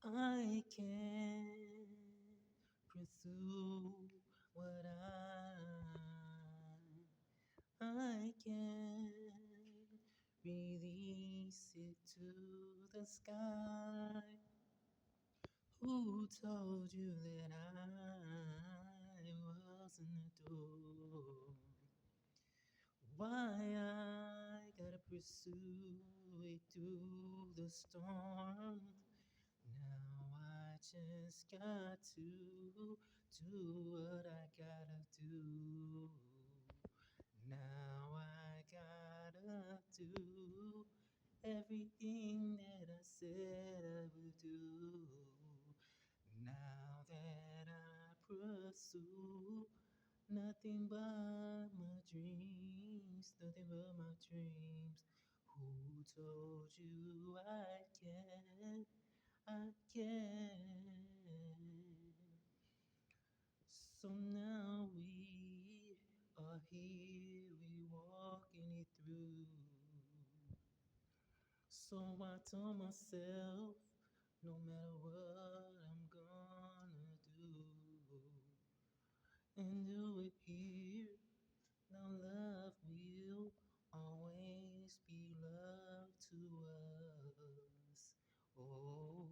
I can pursue what I can release it to the sky. Who told you that I wasn't adored? Why I gotta pursue it through the storm? Now I just got to do what I gotta do. Now I gotta do everything that I said I would do. Now that I pursue nothing but my dreams, nothing but my dreams. Who told you I can? I can. So now we are here, we walking it through. So I told myself, no matter what I'm gonna do, and do it here. Now love will always be love to us. Oh,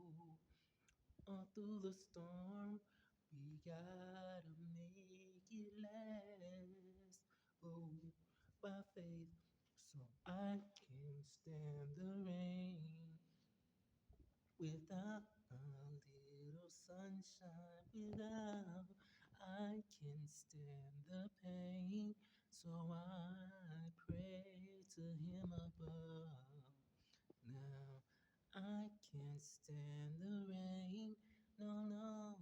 all through the storm, we gotta make it last. Oh, by faith, so I can stand the rain without a little sunshine. Without, I can stand the pain. So I pray to Him above. Now I can't stand the rain. No, no,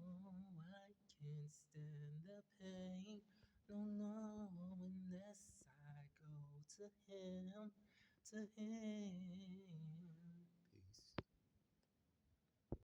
I can't stand the pain. No, no, unless I go to Him, to Him.